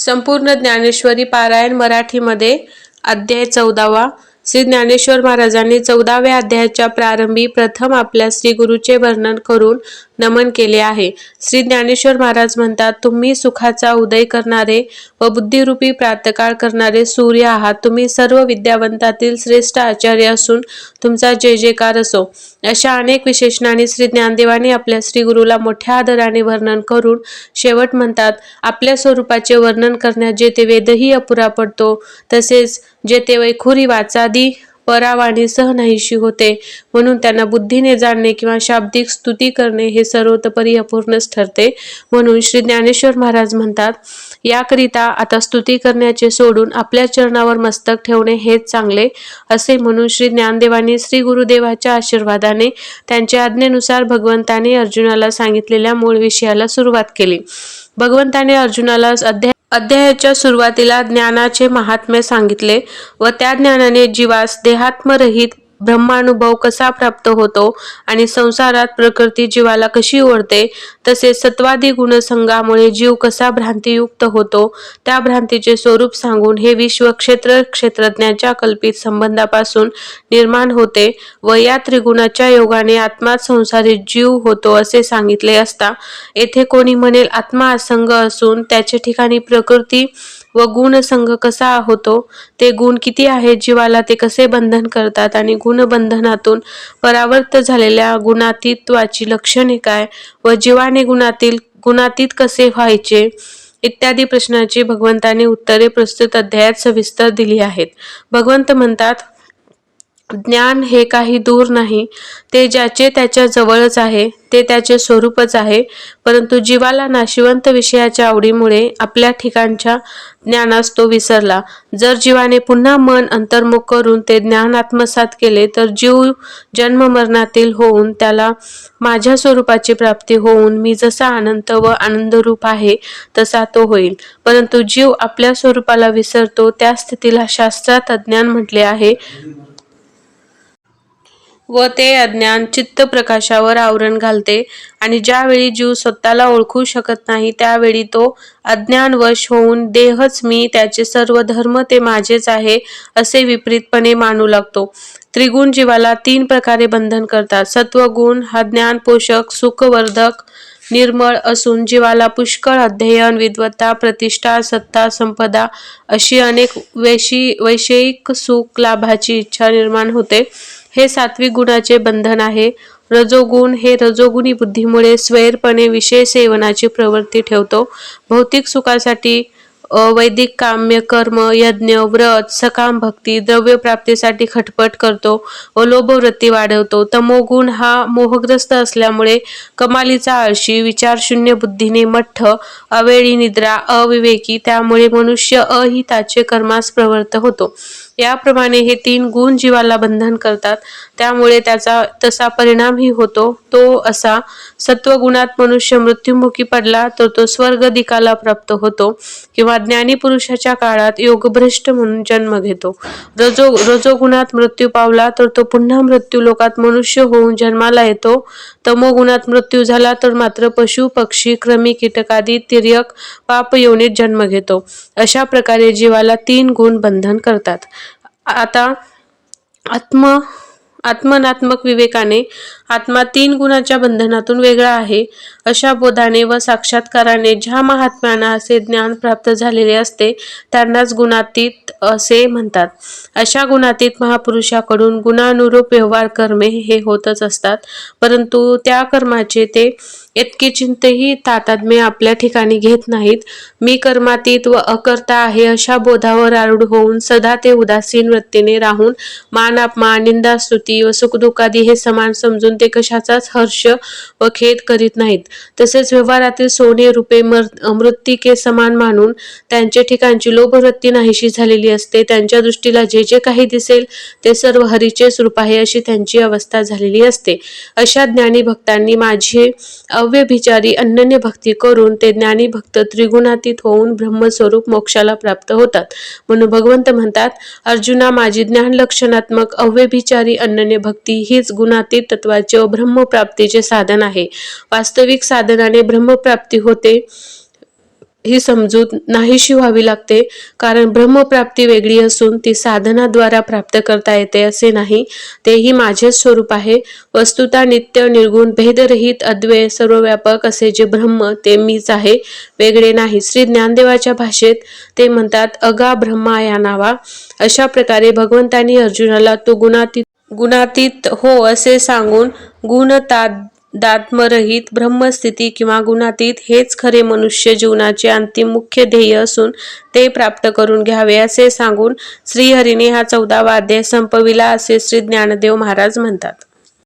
संपूर्ण ज्ञानेश्वरी पारायण मराठीमध्ये अध्याय 14वा. श्री ज्ञानेश्वर महाराजांनी 14व्या अध्यायाच्या प्रारंभी प्रथम आपल्या श्री गुरुचे वर्णन करून नमन केले आहे. श्री ज्ञानेश्वर महाराज म्हणतात, तुम्ही सुखाचा उदय करणारे व बुद्धिरूपी प्रातकाळ करणारे सूर्य आहात. तुम्ही सर्व विद्यावंतातील श्रेष्ठ आचार्य असून तुमचा जय जयकार असो. अशा अनेक विशेषणांनी श्री ज्ञानदेवाने आपल्या श्री गुरुला मोठ्या आदराने वर्णन करून शेवट म्हणतात, आपल्या स्वरूपाचे वर्णन करण्यात जेथे वेदही अपुरा पडतो, तसेच जेथे वैखुरी वाचादी परावाणीसह नाहीशी होते, म्हणून त्यांना बुद्धीने जाणणे किंवा शाब्दिक स्तुती करणे हे सर्वतोपरी अपूर्णच ठरते. म्हणून श्री ज्ञानेश्वर महाराज म्हणतात, याकरिता आता स्तुती करण्याचे सोडून आपल्या चरणावर मस्तक ठेवणे हेच चांगले. असे म्हणून श्री ज्ञानदेवांनी श्री गुरुदेवाच्या आशीर्वादाने त्यांच्या आज्ञेनुसार भगवंताने अर्जुनाला सांगितलेल्या मूळ विषयाला सुरुवात केली. भगवंताने अर्जुनाला अध्यायाच्या सुरुवातीला ज्ञानाचे महात्म्य सांगितले व त्या ज्ञानाने जीवास देहात्मरहित ब्रह्मानुभव कसा प्राप्त होतो आणि संसारात प्रकृती जीवाला कशी ओढते, तसेच सत्वादी गुणसंगामुळे जीव कसा भ्रांतियुक्त होतो, त्या भ्रांतीचे स्वरूप सांगून हे विश्व क्षेत्रज्ञाच्या कल्पित संबंधापासून निर्माण होते व या त्रिगुणाच्या योगाने आत्माच संसारित जीव होतो असे सांगितले असता, येथे कोणी म्हणेल आत्मा असंग असून त्याच्या ठिकाणी प्रकृती व गुणसंग कसा होतो, ते गुण किती आहेत, जीवाला ते कसे बंधन करतात आणि गुणबंधनातून परावर्त झालेल्या गुणातीतत्वाची लक्षणे काय व जीवाने गुणातीत कसे व्हायचे इत्यादी प्रश्नांची भगवंताने उत्तरे प्रस्तुत अध्यायात सविस्तर दिली आहेत. भगवंत म्हणतात, ज्ञान हे काही दूर नाही, ते ज्याचे त्याच्या जवळच आहे, ते त्याचे स्वरूपच आहे. परंतु जीवाला नाशिवंत विषयाच्या आवडीमुळे आपल्या ठिकाणच्या ज्ञानास तो विसरला. जर जीवाने पुन्हा मन अंतर्मुख करून ते ज्ञान आत्मसात केले तर जीव जन्ममरणातील होऊन त्याला माझ्या स्वरूपाची प्राप्ती होऊन मी जसा अनंत व आनंदरूप आहे तसा तो होईल. परंतु जीव आपल्या स्वरूपाला विसरतो, त्या स्थितीला शास्त्रात अज्ञान म्हटले आहे व ते अज्ञान चित्त प्रकाशावर आवरण घालते आणि ज्यावेळी जीव स्वतःला ओळखू शकत नाही त्यावेळी तो अज्ञानवश होऊन देहच मी, त्याचे सर्व धर्म ते माझेच आहे असे विपरीतपणे मानू लागतो. त्रिगुण जीवाला 3 प्रकारे बंधन करतात. सत्वगुण हा ज्ञान पोषक, सुखवर्धक, निर्मळ असून जीवाला पुष्कळ अध्ययन, विद्वत्ता, प्रतिष्ठा, सत्ता, संपदा अशी अनेक वैषयिक सुख लाभाची इच्छा निर्माण होते. हे सात्विक गुणाचे बंधन आहे. रजोगुण हे रजोगुणी बुद्धीमुळे स्वैरपणे विषय सेवनाची प्रवृत्ती ठेवतो. भौतिक सुखासाठी वैदिक काम्य कर्म, यज्ञ, व्रत, सकाम भक्ती, द्रव्य प्राप्तीसाठी खटपट करतो व लोभवृत्ती वाढवतो. तमोगुण हा मोहग्रस्त असल्यामुळे कमालीचा आळशी, विचारशून्य बुद्धीने मठ्ठ, अवेळी निद्रा, अविवेकी, त्यामुळे मनुष्य अहिताचे कर्मास प्रवृत्त होतो. याप्रमाणे हे 3 गुण जीवाला बंधन करतात, त्यामुळे त्याचा तसा परिणामही होतो. तो असा, सत्वगुणात मनुष्य मृत्युमुखी पडला तर तो स्वर्गदिकाला प्राप्त होतो किंवा ज्ञानी पुरुषाच्या काळात योगभ्रष्ट म्हणून जन्म घेतो. रजोगुणात मृत्यू पावला तर तो पुन्हा मृत्यू लोकात मनुष्य होऊन जन्माला येतो. तमोगुणात मृत्यू झाला तर मात्र पशु, पक्षी, कृमी, कीटकादी तिर्यक पापयोनीत जन्म घेतो. अशा प्रकारे जीवाला 3 गुण बंधन करतात. आता आत्मनात्मक विवेकाने आत्मा 3 गुणाच्या बंधनातून वेगळा आहे अशा बोधाने व साक्षात्काराने ज्या महात्म्यांना असे ज्ञान प्राप्त झालेले असते त्यांनाच गुणातीत असे म्हणतात. अशा गुणातीत महापुरुषाकडून गुणानुरूप व्यवहार कर्मे हे होतच असतात, परंतु त्या कर्माचे ते यत्किंचितही तादात्म्य आपल्या ठिकाणी घेत नाहीत. मी कर्मातीत व अकर्ता आहे अशा बोधावर आरूढ होऊन सदा ते उदासीन वृत्तीने राहून मान अपमान, निंदा स्तुती व सुखदुःखादी हे समान समजून ते कशाचाच हर्ष व खेद करीत नाहीत. तसेच व्यवहारातील सोने रूपे मृत्तिके समान मानून त्यांच्या ठिकाणची लोभवृत्ती नाहीशी झालेली असते. त्यांच्या दृष्टीला जे जे काही दिसेल ते सर्व हरीचेच रूप आहे अशी त्यांची अवस्था झालेली असते. अशा ज्ञानी भक्तांनी माझी अव्यभिचारी अनन्य भक्ती करून ते ज्ञानी भक्त त्रिगुणातीत होऊन ब्रह्मस्वरूप मोक्षाला प्राप्त होतात. म्हणून भगवंत म्हणतात, अर्जुना, माझी ज्ञान लक्षणात्मक अव्यभिचारी अनन्य भक्ती हीच गुणातीत तत्वाचे व ब्रह्मप्राप्तीचे साधन आहे. वास्तविक साधनाने ब्रह्मप्राप्ती होते ही समजूत नाहीशी व्हावी लागते, कारण ब्रह्मप्राप्ती वेगळी असून ती साधनाद्वारा प्राप्त करता येते असे नाही. तेही माझेच स्वरूप आहे. वस्तुतः नित्य, निर्गुण, भेदरहित, अद्वय, सर्वव्यापक असे जे ब्रह्म ते मीच आहे, वेगळे नाही. श्री ज्ञानदेवाच्या भाषेत ते म्हणतात अगा ब्रह्मा या नावा. अशा प्रकारे भगवंतांनी अर्जुनाला तो गुणातीत हो असे सांगून गुणतादात्म्यरहित ब्रह्मस्थिती किंवा गुणातीत हेच खरे मनुष्य जीवनाचे अंतिम मुख्य ध्येय असून ते प्राप्त करून घ्यावे असे सांगून श्रीहरीने हा 14वा अध्याय संपविला असे श्री ज्ञानदेव महाराज म्हणतात.